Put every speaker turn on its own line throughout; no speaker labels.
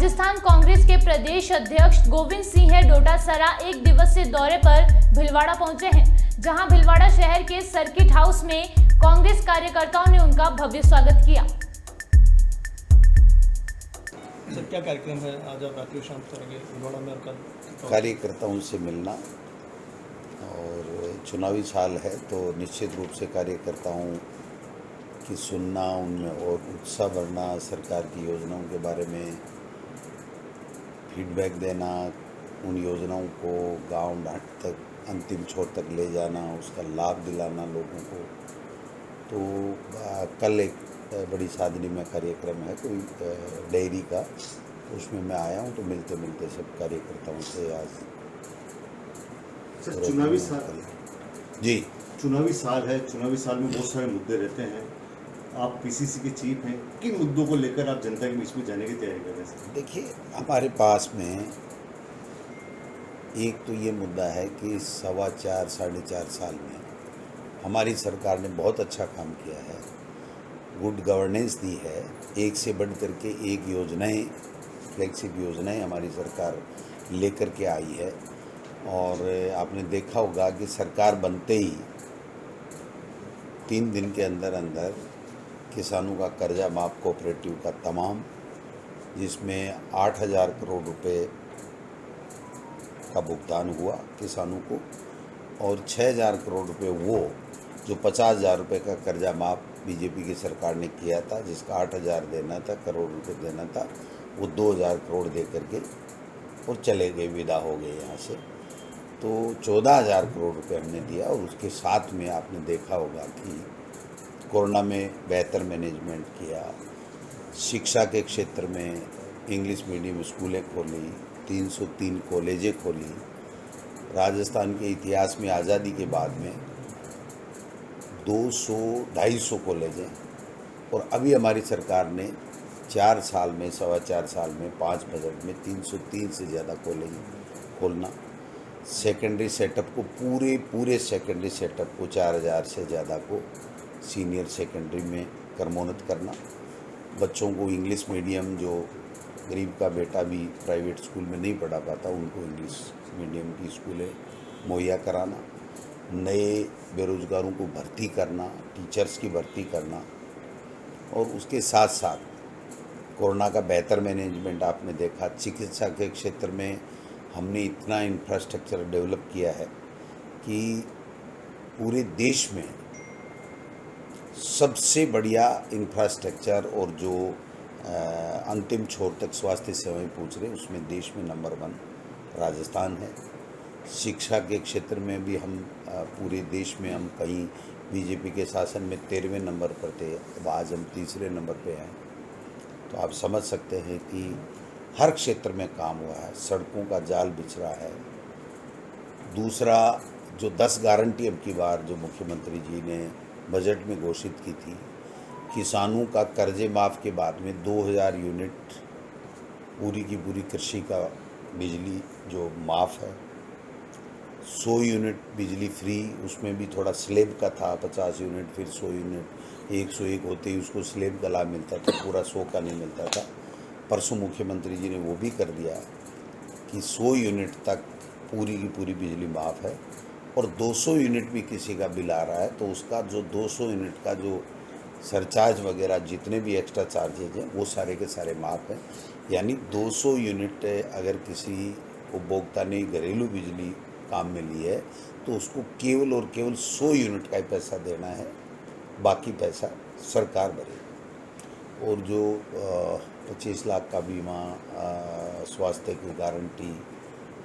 राजस्थान कांग्रेस के प्रदेश अध्यक्ष गोविंद सिंह डोटासरा एक दिवसीय दौरे पर भीलवाड़ा पहुंचे हैं, जहां भीलवाड़ा शहर के सर्किट हाउस में कांग्रेस कार्यकर्ताओं ने उनका भव्य स्वागत किया।
सर, क्या कार्यक्रम है आज आप रात्रि शाम करेंगे भीलवाड़ा में? और
कार्यकर्ताओं से मिलना और चुनावी साल है तो निश्चित रूप से कार्यकर्ताओं की सुनना, उनमें और उत्साह बढ़ना, सरकार की योजनाओं के बारे में फीडबैक देना, उन योजनाओं को गांव घाट तक, अंतिम छोर तक ले जाना, उसका लाभ दिलाना लोगों को। तो कल एक बड़ी साधनी में कार्यक्रम है कोई डेयरी का, उसमें मैं आया हूँ, तो मिलते मिलते सब कार्यकर्ताओं से आज।
सर, चुनावी साल
जी,
चुनावी साल है, चुनावी साल में बहुत सारे मुद्दे रहते हैं। आप पीसीसी के चीफ हैं, किन मुद्दों को लेकर आप जनता के बीच में जाने की तैयारी कर रहे हैं?
देखिए, हमारे पास में एक तो ये मुद्दा है कि 4.25 साढ़े 4 साल में हमारी सरकार ने बहुत अच्छा काम किया है, गुड गवर्नेंस दी है, एक से बढ़ करके एक योजनाएं, फ्लैगशिप योजनाएं हमारी सरकार लेकर के आई है। और आपने देखा होगा कि सरकार बनते ही 3 दिन के अंदर अंदर किसानों का कर्जा माफ कोऑपरेटिव का तमाम, जिसमें 8,000 करोड़ रुपए का भुगतान हुआ किसानों को, और 6,000 करोड़ रुपए वो जो 50,000 रुपये का कर्जा माफ बीजेपी की सरकार ने किया था, जिसका 8,000 देना था, करोड़ रुपए देना था, वो 2,000 करोड़ दे करके और चले गए, विदा हो गए यहाँ से। तो 14,000 करोड़ रुपए हमने दिया। और उसके साथ में आपने देखा होगा कि कोरोना में बेहतर मैनेजमेंट किया, शिक्षा के क्षेत्र में इंग्लिश मीडियम स्कूलें खोली, 303 कॉलेजें खोली। राजस्थान के इतिहास में आज़ादी के बाद में 200-250 कॉलेजें, और अभी हमारी सरकार ने 4 साल में, 4.25 साल में 5 बजट में 303 से ज़्यादा कॉलेज खोलना, सेकेंडरी सेटअप को पूरे सेकेंडरी सेटअप को 4,000 से ज़्यादा को सीनियर सेकेंडरी में क्रमोन्नत करना, बच्चों को इंग्लिश मीडियम, जो गरीब का बेटा भी प्राइवेट स्कूल में नहीं पढ़ा पाता, उनको इंग्लिश मीडियम की स्कूलें मुहैया कराना, नए बेरोज़गारों को भर्ती करना, टीचर्स की भर्ती करना, और उसके साथ साथ कोरोना का बेहतर मैनेजमेंट आपने देखा। चिकित्सा के क्षेत्र में हमने इतना इंफ्रास्ट्रक्चर डेवलप किया है कि पूरे देश में सबसे बढ़िया इंफ्रास्ट्रक्चर और जो अंतिम छोर तक स्वास्थ्य सेवाएं पहुँच रहे, उसमें देश में नंबर 1 राजस्थान है। शिक्षा के क्षेत्र में भी हम पूरे देश में, हम कहीं बीजेपी के शासन में 13वें नंबर पर थे, अब आज हम 3रे नंबर पे हैं। तो आप समझ सकते हैं कि हर क्षेत्र में काम हुआ है, सड़कों का जाल बिछ रहा है। दूसरा, जो 10 गारंटी अब की बार जो मुख्यमंत्री जी ने बजट में घोषित की थी, किसानों का कर्जे माफ़ के बाद में 2,000 यूनिट पूरी की पूरी कृषि का बिजली जो माफ़ है, 100 यूनिट बिजली फ्री, उसमें भी थोड़ा स्लेब का था, 50 यूनिट, फिर 100 यूनिट, 101 होते ही उसको स्लेब का लाभ मिलता था, पूरा 100 का नहीं मिलता था। परसों मुख्यमंत्री जी ने वो भी कर दिया कि 100 यूनिट तक पूरी की पूरी बिजली माफ़ है, और 200 यूनिट भी किसी का बिल आ रहा है तो उसका जो 200 यूनिट का जो सरचार्ज वगैरह जितने भी एक्स्ट्रा चार्जेज हैं वो सारे के सारे माफ़ हैं। यानी 200 यूनिट अगर किसी उपभोक्ता ने घरेलू बिजली काम में ली है तो उसको केवल और केवल 100 यूनिट का ही पैसा देना है, बाकी पैसा सरकार भरेगी। और जो 25 लाख का बीमा, स्वास्थ्य की गारंटी,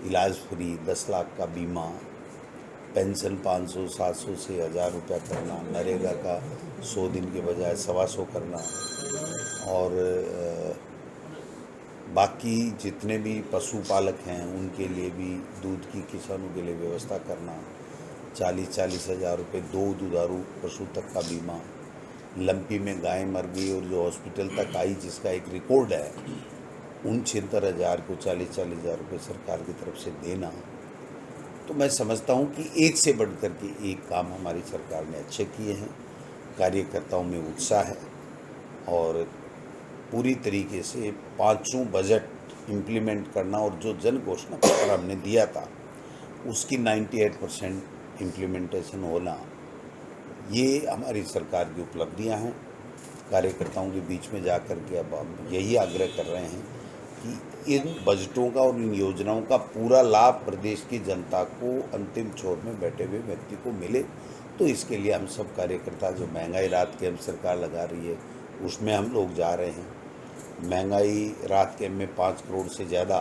इलाज फ्री, 10 लाख का बीमा, पेंशन 500, 700 से 1,000 रुपया करना, नरेगा का 100 दिन के बजाय 125 करना, और बाकी जितने भी पशुपालक हैं उनके लिए भी दूध की, किसानों के लिए व्यवस्था करना, 40-40 हज़ार रुपये 2 दुधारू पशु तक का बीमा, लंपी में गाय मर गई और जो हॉस्पिटल तक आई जिसका एक रिकॉर्ड है, उन 76,000 को 40-40 हज़ार रुपये सरकार की तरफ से देना। तो मैं समझता हूँ कि एक से बढ़ कर के एक काम हमारी सरकार ने अच्छे किए हैं, कार्यकर्ताओं में उत्साह है, और पूरी तरीके से 5 बजट इम्प्लीमेंट करना और जो जन घोषणा पत्र हमने दिया था उसकी 98% इम्प्लीमेंटेशन होना, ये हमारी सरकार की उपलब्धियां हैं। कार्यकर्ताओं के बीच में जा कर के अब हम यही आग्रह कर रहे हैं कि इन बजटों का और इन योजनाओं का पूरा लाभ प्रदेश की जनता को अंतिम छोर में बैठे हुए व्यक्ति को मिले। तो इसके लिए हम सब कार्यकर्ता, जो महंगाई राहत कैंप सरकार लगा रही है उसमें हम लोग जा रहे हैं। महंगाई राहत कैंप में 5 करोड़ से ज़्यादा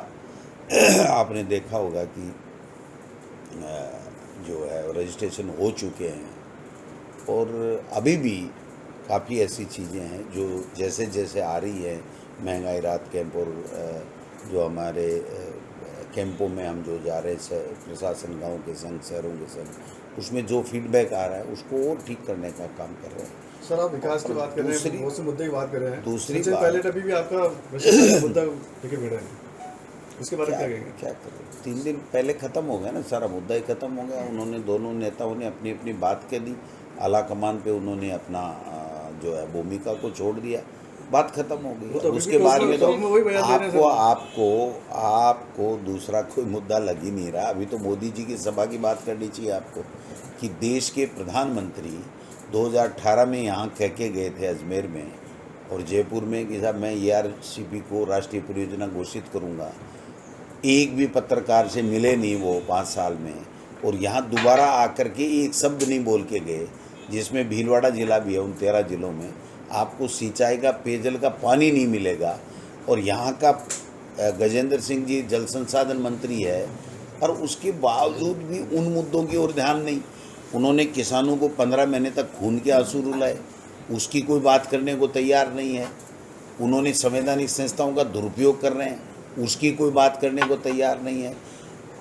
आपने देखा होगा कि जो है रजिस्ट्रेशन हो चुके हैं, और अभी भी काफ़ी ऐसी चीज़ें हैं जो जैसे जैसे आ रही है महंगाई राहत कैंप और जो हमारे कैंपों में हम जो जा रहे हैं प्रशासन गाँव के संग, शहरों के संग, उसमें जो फीडबैक आ रहा है उसको और ठीक करने का काम कर रहे हैं।
सर, आप विकास की बात कर रहे हैं, बहुत से मुद्दे की बात कर रहे हैं।
दूसरी
बात, पहले अभी भी आपका मुद्दा लेके बैठे हैं, उसके बारे में क्या कहेंगे?
क्या करें, 3 दिन पहले ख़त्म हो गया ना, सारा मुद्दा ही ख़त्म हो गया। उन्होंने, दोनों नेताओं ने अपनी अपनी बात कह दी, आला कमान पे उन्होंने अपना जो है भूमिका को छोड़ दिया, बात खत्म हो गई।
तो
उसके बाद में तो आपको दूसरा कोई मुद्दा लग ही नहीं रहा। अभी तो मोदी जी की सभा की बात करनी चाहिए आपको कि देश के प्रधानमंत्री 2018 में यहाँ कह के गए थे अजमेर में और जयपुर में कि साहब मैं ERCP को राष्ट्रीय परियोजना घोषित करूँगा। एक भी पत्रकार से मिले नहीं वो 5 साल में, और यहाँ दोबारा आकर के एक शब्द नहीं बोल के गए, जिसमें भीलवाड़ा जिला भी है। उन 13 जिलों में आपको सिंचाई का, पेयजल का पानी नहीं मिलेगा, और यहाँ का गजेंद्र सिंह जी जल संसाधन मंत्री है, और उसके बावजूद भी उन मुद्दों की ओर ध्यान नहीं। उन्होंने किसानों को 15 महीने तक खून के आंसू रुलाए, उसकी कोई बात करने को तैयार नहीं है। उन्होंने संवैधानिक संस्थाओं का दुरुपयोग कर रहे हैं, उसकी कोई बात करने को तैयार नहीं है।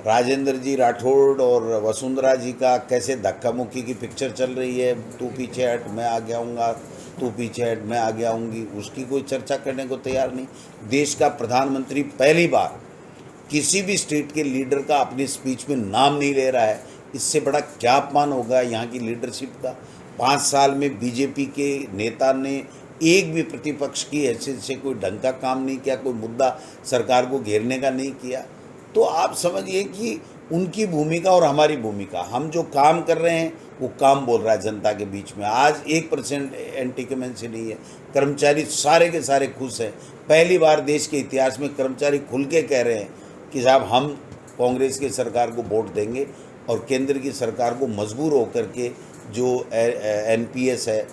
राजेंद्र जी राठौड़ और वसुंधरा जी का कैसे धक्का मुक्की की पिक्चर चल रही है, तू पीछे हट मैं आगे आऊँगा, तू पीछे हट मैं आगे आऊँगी, उसकी कोई चर्चा करने को तैयार नहीं। देश का प्रधानमंत्री पहली बार किसी भी स्टेट के लीडर का अपनी स्पीच में नाम नहीं ले रहा है। इससे बड़ा क्या अपमान होगा यहाँ की लीडरशिप का। 5 साल में बीजेपी के नेता ने एक भी प्रतिपक्ष की हैसियत से कोई ढंग का काम नहीं किया, कोई मुद्दा सरकार को घेरने का नहीं किया। तो आप समझिए कि उनकी भूमिका और हमारी भूमिका, हम जो काम कर रहे हैं वो काम बोल रहा है जनता के बीच में। आज 1% एंटी कमेंसी नहीं है, कर्मचारी सारे के सारे खुश हैं। पहली बार देश के इतिहास में कर्मचारी खुल के कह रहे हैं कि साहब हम कांग्रेस की सरकार को वोट देंगे, और केंद्र की सरकार को मजबूर होकर के जो NPS है,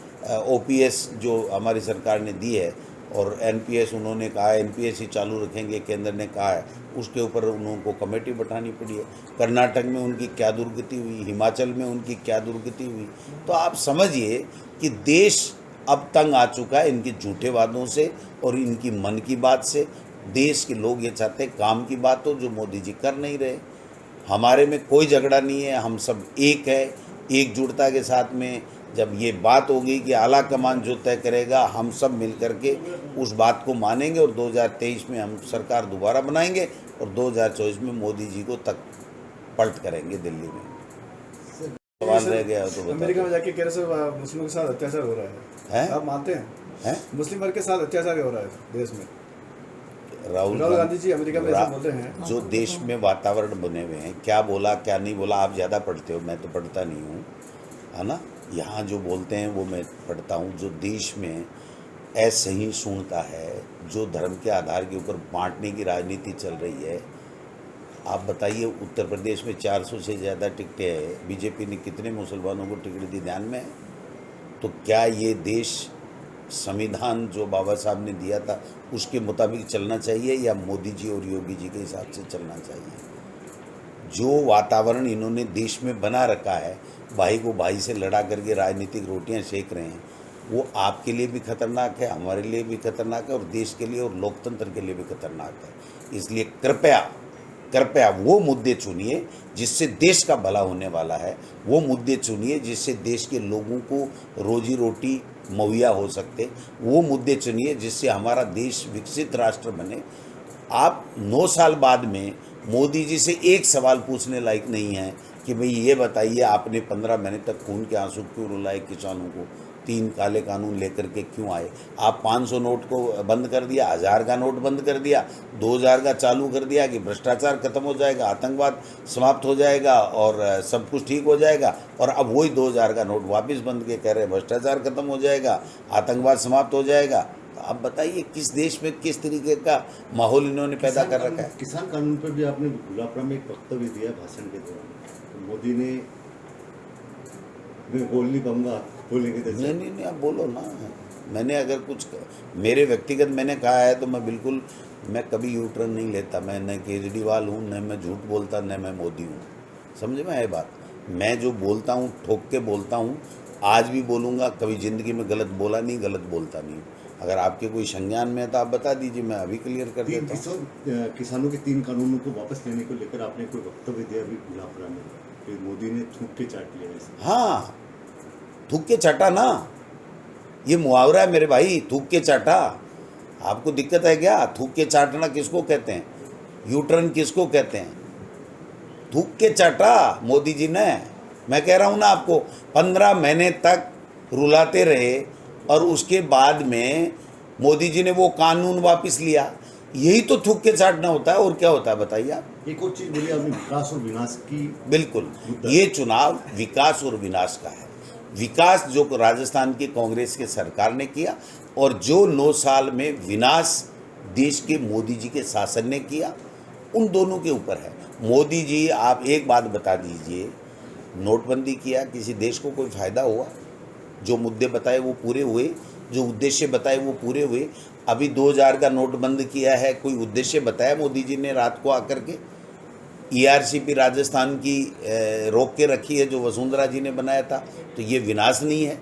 OPS जो हमारी सरकार ने दी है, और NPS उन्होंने कहा है NPS ही चालू रखेंगे, केंद्र ने कहा है, उसके ऊपर उनको कमेटी बैठानी पड़ी है। कर्नाटक में उनकी क्या दुर्गति हुई, हिमाचल में उनकी क्या दुर्गति हुई। तो आप समझिए कि देश अब तंग आ चुका है इनके झूठे वादों से और इनकी मन की बात से। देश के लोग ये चाहते हैं काम की बात हो, जो मोदी जी कर नहीं रहे। हमारे में कोई झगड़ा नहीं है, हम सब एक है, एकजुटता के साथ में जब ये बात होगी कि आला कमान जो तय करेगा, हम सब मिल करके उस बात को मानेंगे, और 2023 में हम सरकार दोबारा बनाएंगे, और 2024 में मोदी जी को तक पलट करेंगे दिल्ली में। सवाल रह गया तो
अमेरिका में जाके कह रहे सर मुस्लिमों के साथ अत्याचार हो रहा है, आप मानते हैं? मुस्लिम वर्ग के साथ अत्याचार हो रहा है देश में। राहुल गांधी जी अमेरिका में ऐसा बोलते हैं।
जो देश में वातावरण बने हुए हैं, क्या बोला क्या नहीं बोला, आप ज़्यादा पढ़ते हो, मैं तो पढ़ता नहीं हूँ, है ना। यहाँ जो बोलते हैं वो मैं पढ़ता हूँ। जो देश में असहिष्णुता है, जो धर्म के आधार के ऊपर बांटने की राजनीति चल रही है, आप बताइए उत्तर प्रदेश में 400 से ज़्यादा टिकटें हैं, बीजेपी ने कितने मुसलमानों को टिकट दी, ध्यान में है? तो क्या ये देश संविधान जो बाबा साहब ने दिया था उसके मुताबिक चलना चाहिए, या मोदी जी और योगी जी के हिसाब से चलना चाहिए? जो वातावरण इन्होंने देश में बना रखा है, भाई को भाई से लड़ा करके राजनीतिक रोटियां सेक रहे हैं, वो आपके लिए भी खतरनाक है, हमारे लिए भी खतरनाक है, और देश के लिए और लोकतंत्र के लिए भी खतरनाक है। इसलिए कृपया वो मुद्दे चुनिए जिससे देश का भला होने वाला है, वो मुद्दे चुनिए जिससे देश के लोगों को रोजी रोटी मुहैया हो सकते, वो मुद्दे चुनिए जिससे हमारा देश विकसित राष्ट्र बने। आप 9 साल बाद में मोदी जी से एक सवाल पूछने लायक नहीं है कि भाई ये बताइए आपने 15 महीने तक खून के आंसू क्यों रुलाए किसानों को, 3 काले कानून लेकर के क्यों आए? आप 500 नोट को बंद कर दिया, 1000 का नोट बंद कर दिया, 2000 का चालू कर दिया कि भ्रष्टाचार खत्म हो जाएगा, आतंकवाद समाप्त हो जाएगा और सब कुछ ठीक हो जाएगा। और अब वही 2000 का नोट वापस बंद के कह रहे हैं भ्रष्टाचार खत्म हो जाएगा, आतंकवाद समाप्त हो जाएगा। तो आप बताइए किस देश में किस तरीके का माहौल इन्होंने पैदा कर रखा है।
किसान कानून पर भी आपने गुलाबपुरा में एक वक्तव्य दिया भाषण के दौरान, तो मोदी ने मैं बोल नहीं पाऊंगा, बोलेंगे तो
नहीं आप बोलो ना। मैंने अगर कुछ मेरे व्यक्तिगत मैंने कहा है तो मैं कभी यू टर्न नहीं लेता। मैं न केजरीवाल हूँ, न मैं झूठ बोलता, न मैं मोदी हूँ। समझे में ये बात? मैं जो बोलता हूँ ठोक के बोलता हूँ, आज भी बोलूँगा। कभी ज़िंदगी में गलत बोला नहीं, गलत बोलता नहीं। अगर आपके कोई संज्ञान में है तो आप बता दीजिए, मैं अभी क्लियर कर देता हूँ।
किसानों के 3 कानूनों को वापस लेने को लेकर आपने कोई वक्तव्य दिया अभी गुलाबपुरा में, फिर मोदी ने थूक के चाट लिया ऐसे।
हाँ, थूक के चाटा ना, ये मुहावरा है मेरे भाई, थूक के चाटा। आपको दिक्कत है क्या? थूक के चाटना किसको कहते हैं? यू टर्न किसको कहते हैं? थूक के चाटा मोदी जी ने। मैं कह रहा हूँ ना आपको, 15 महीने तक रुलाते रहे और उसके बाद में मोदी जी ने वो कानून वापस लिया। यही तो थूक के चाटना होता है, और क्या होता है बताइए आप।
एक और चीज़ बोली आपने, विकास और विनाश की।
बिल्कुल, ये चुनाव विकास और विनाश का है। विकास जो राजस्थान की कांग्रेस के सरकार ने किया, और जो 9 साल में विनाश देश के मोदी जी के शासन ने किया, उन दोनों के ऊपर है। मोदी जी, आप एक बात बता दीजिए, नोटबंदी किया, किसी देश को कोई फ़ायदा हुआ? जो मुद्दे बताए वो पूरे हुए? जो उद्देश्य बताए वो पूरे हुए? अभी 2000 का नोट बंद किया है, कोई उद्देश्य बताया मोदी जी ने रात को आकर के? ERCP राजस्थान की रोक के रखी है जो वसुंधरा जी ने बनाया था, तो ये विनाश नहीं है?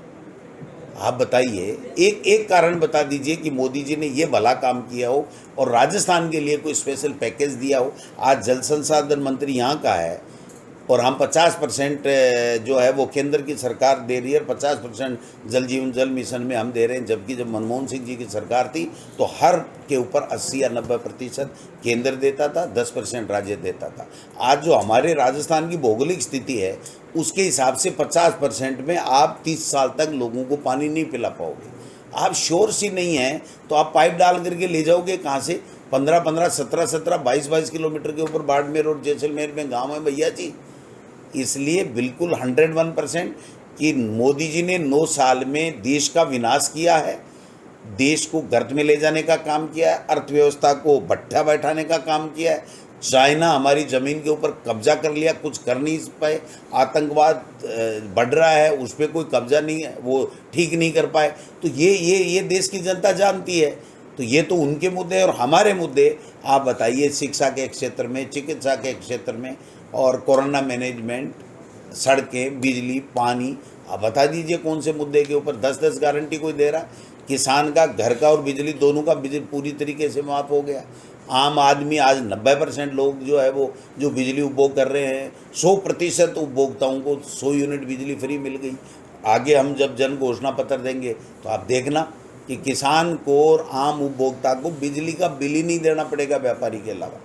आप बताइए, एक कारण बता दीजिए कि मोदी जी ने ये भला काम किया हो और राजस्थान के लिए कोई स्पेशल पैकेज दिया हो। आज जल संसाधन मंत्री यहाँ का है और हम 50% जो है वो केंद्र की सरकार दे रही है, 50% जल जीवन जल मिशन में हम दे रहे हैं। जबकि जब मनमोहन सिंह जी की सरकार थी तो हर के ऊपर 80 या 90% केंद्र देता था, 10% राज्य देता था। आज जो हमारे राजस्थान की भौगोलिक स्थिति है उसके हिसाब से 50% में आप 30 साल तक लोगों को पानी नहीं पिला पाओगे। आप श्योर ही नहीं है तो आप पाइप डाल करके ले जाओगे कहाँ से? 15-15, 17-17, 22-22 किलोमीटर के ऊपर बाड़मेर और जैसलमेर में गाँव है भैया जी। इसलिए बिल्कुल 101% कि मोदी जी ने 9 साल में देश का विनाश किया है, देश को गर्त में ले जाने का काम किया है, अर्थव्यवस्था को भट्ठा बैठाने का काम किया है। चाइना हमारी ज़मीन के ऊपर कब्जा कर लिया, कुछ कर नहीं पाए। आतंकवाद बढ़ रहा है, उस पर कोई कब्जा नहीं है, वो ठीक नहीं कर पाए। तो ये देश की जनता जानती है। तो ये तो उनके मुद्दे और हमारे मुद्दे आप बताइए, शिक्षा के क्षेत्र में, चिकित्सा के क्षेत्र में और कोरोना मैनेजमेंट, सड़कें, बिजली, पानी, आप बता दीजिए कौन से मुद्दे के ऊपर 10-10 गारंटी कोई दे रहा? किसान का, घर का और बिजली दोनों का बिजली पूरी तरीके से माफ़ हो गया। आम आदमी आज 90% लोग जो है वो जो बिजली उपभोग कर रहे हैं, 100% उपभोक्ताओं को 100 यूनिट बिजली फ्री मिल गई। आगे हम जब जन घोषणा पत्र देंगे तो आप देखना कि किसान को और आम उपभोक्ता को बिजली का बिल ही नहीं देना पड़ेगा व्यापारी के अलावा।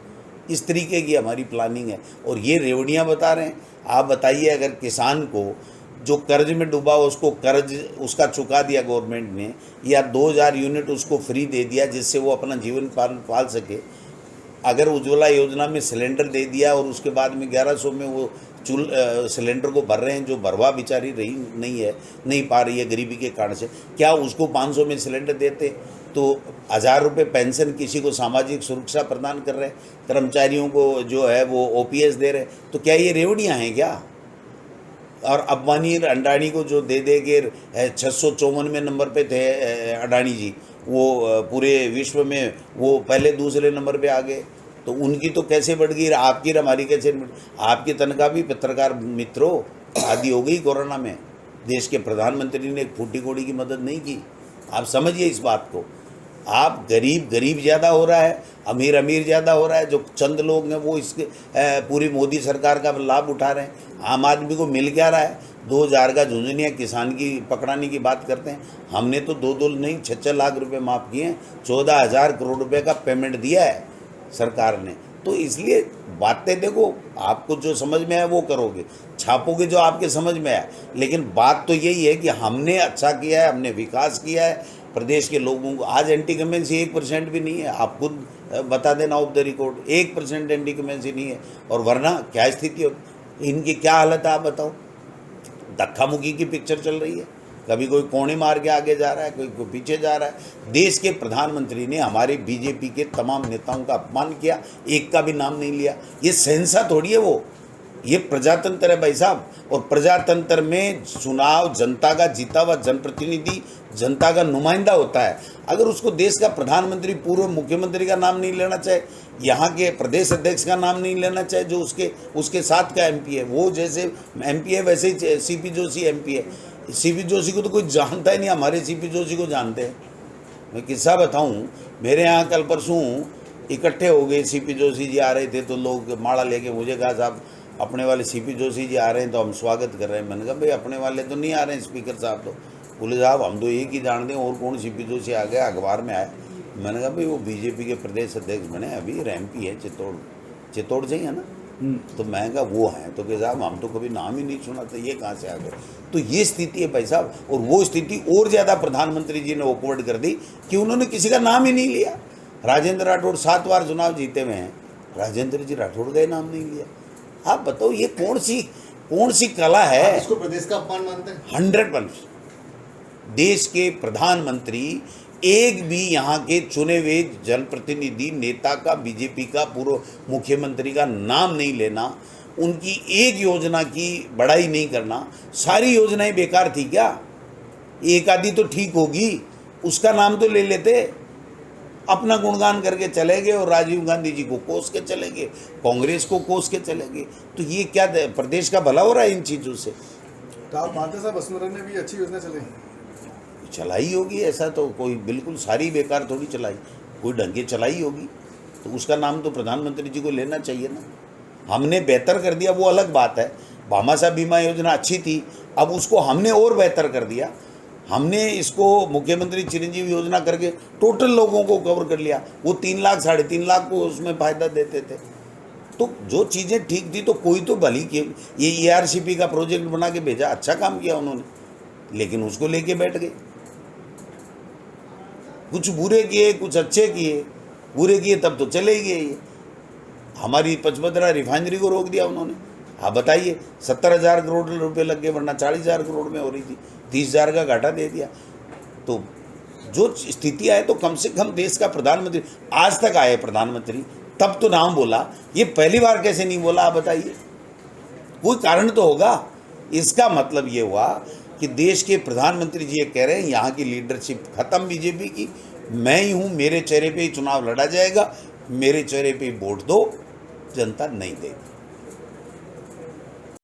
इस तरीके की हमारी प्लानिंग है। और ये रेवड़ियाँ बता रहे हैं। आप बताइए, अगर किसान को जो कर्ज में डूबा उसको कर्ज उसका चुका दिया गवर्नमेंट ने, या 2000 यूनिट उसको फ्री दे दिया जिससे वो अपना जीवन पाल सके, अगर उज्ज्वला योजना में सिलेंडर दे दिया और उसके बाद में 1100 में वो सिलेंडर को भर रहे हैं, जो भरवा बेचारी नहीं पा रही है गरीबी के कारण से, क्या उसको 500 में सिलेंडर देते तो 1000 रुपये पेंशन, किसी को सामाजिक सुरक्षा प्रदान कर रहे, कर्मचारियों को जो है वो OPS दे रहे, तो क्या ये रेवड़ियाँ हैं क्या? और अंबानी अडानी को जो दे के 654वें नंबर पे थे अडानी जी, वो पूरे विश्व में वो पहले दूसरे नंबर पे आ गए, तो उनकी तो कैसे बढ़ गई, आपकी और हमारी कैसे? आपकी तनख्वाह भी पत्रकार मित्रों आदि हो गई कोरोना में। देश के प्रधानमंत्री ने एक फूटी कोड़ी की मदद नहीं की। आप समझिए इस बात को। आप गरीब ज़्यादा हो रहा है, अमीर ज़्यादा हो रहा है। जो चंद लोग हैं वो इसके पूरी मोदी सरकार का लाभ उठा रहे हैं। आम आदमी को मिल क्या रहा है? 2000 का झुंझुनिया किसान की पकड़ाने की बात करते हैं। हमने तो 2 नहीं 6 लाख रुपए माफ़ किए हैं। 14,000 करोड़ रुपए का पेमेंट दिया है सरकार ने। तो इसलिए बातें देखो, आपको जो समझ में आए वो करोगे, छापोगे जो आपके समझ में आए, लेकिन बात तो यही है कि हमने अच्छा किया है, हमने विकास किया है प्रदेश के लोगों को। आज एंटी कमेंसी 1% भी नहीं है, आप खुद बता देना ऑफ द रिकॉर्ड, 1% एंटी कमेंसी नहीं है। और वरना क्या स्थिति हो, इनकी क्या हालत है आप बताओ। धक्का मुक्की की पिक्चर चल रही है, कभी कोई कोने मार के आगे जा रहा है, कोई पीछे जा रहा है। देश के प्रधानमंत्री ने हमारे बीजेपी के तमाम नेताओं का अपमान किया, एक का भी नाम नहीं लिया। ये सहनसा थोड़ी है वो, ये प्रजातंत्र है भाई साहब। और प्रजातंत्र में चुनाव जनता का जीता हुआ जनप्रतिनिधि जनता का नुमाइंदा होता है। अगर उसको देश का प्रधानमंत्री, पूर्व मुख्यमंत्री का नाम नहीं लेना चाहे, यहाँ के प्रदेश अध्यक्ष का नाम नहीं लेना चाहे, जो उसके साथ का एमपी है, वो जैसे एमपी है वैसे ही सीपी जोशी एमपी है। सीपी जोशी को तो कोई जानता ही नहीं, हमारे सीपी जोशी को जानते हैं। मैं किस्सा बताऊं, मेरे यहाँ कल परसों इकट्ठे हो गए, सीपी जोशी जी आ रहे थे तो लोग माला लेके मुझे कहा साहब अपने वाले सीपी जोशी जी आ रहे हैं तो हम स्वागत कर रहे हैं। मैंने कहा भाई अपने वाले तो नहीं आ रहे हैं स्पीकर साहब, तो बोले साहब हम तो एक ही जानते हैं, और कौन सीपी जोशी आ गया, अखबार में आया। मैंने कहा भाई वो बीजेपी के प्रदेश अध्यक्ष बने, अभी एमपी है चित्तौड़ से ही है ना। तो मैं कहा वो हैं, तो कि साहब हम तो कभी नाम ही नहीं सुना था, ये कहाँ से आ गए। तो ये स्थिति है भाई साहब। और वो स्थिति और ज़्यादा प्रधानमंत्री जी ने ऑकवर्ड कर दी कि उन्होंने किसी का नाम ही नहीं लिया। राजेंद्र राठौड़ 7 बार चुनाव जीते हुए हैं, राजेंद्र जी राठौड़ का ही नाम नहीं लिया। आप बताओ ये कौन सी कला है।
इसको प्रदेश का अपमान मानते हैं?
100%। देश के प्रधानमंत्री एक भी यहाँ के चुने हुए जनप्रतिनिधि नेता का, बीजेपी का, पूर्व मुख्यमंत्री का नाम नहीं लेना, उनकी एक योजना की बड़ाई नहीं करना, सारी योजनाएं बेकार थी क्या? एक आधी तो ठीक होगी, उसका नाम तो ले लेते। अपना गुणगान करके चले गए और राजीव गांधी जी को कोस के चले गए, कांग्रेस को कोस के चले गए। तो ये क्या प्रदेश का भला हो रहा है इन चीज़ों से?
तो आप मानते साहब वसुंधरा ने भी अच्छी योजना
चलाई होगी, ऐसा तो कोई बिल्कुल सारी बेकार थोड़ी चलाई, कोई ढंग की चलाई होगी, तो उसका नाम तो प्रधानमंत्री जी को लेना चाहिए ना। हमने बेहतर कर दिया वो अलग बात है। भामाशाह बीमा योजना अच्छी थी, अब उसको हमने और बेहतर कर दिया। हमने इसको मुख्यमंत्री चिरंजीवी योजना करके टोटल लोगों को कवर कर लिया। वो 3 लाख 3.5 लाख को उसमें फ़ायदा देते थे। तो जो चीज़ें ठीक थी तो कोई तो भली की। ये ERCP का प्रोजेक्ट बना के भेजा, अच्छा काम किया उन्होंने, लेकिन उसको लेके बैठ गए। कुछ बुरे किए, कुछ अच्छे किए। बुरे किए तब तो चले गए। ये हमारी पचमढ़ी रिफाइनरी को रोक दिया उन्होंने। हाँ बताइए, 70,000 करोड़ रुपए लग गए, वरना 40,000 करोड़ में हो रही थी, 30,000 का घाटा दे दिया। तो जो स्थिति आए, तो कम से कम देश का प्रधानमंत्री आज तक आए प्रधानमंत्री, तब तो नाम बोला। ये पहली बार कैसे नहीं बोला आप बताइए? कोई कारण तो होगा। इसका मतलब ये हुआ कि देश के प्रधानमंत्री जी ये कह रहे हैं यहाँ की लीडरशिप खत्म बीजेपी की, मैं ही हूँ, मेरे चेहरे पे ही चुनाव लड़ा जाएगा, मेरे चेहरे पे ही वोट दो, जनता नहीं देगी।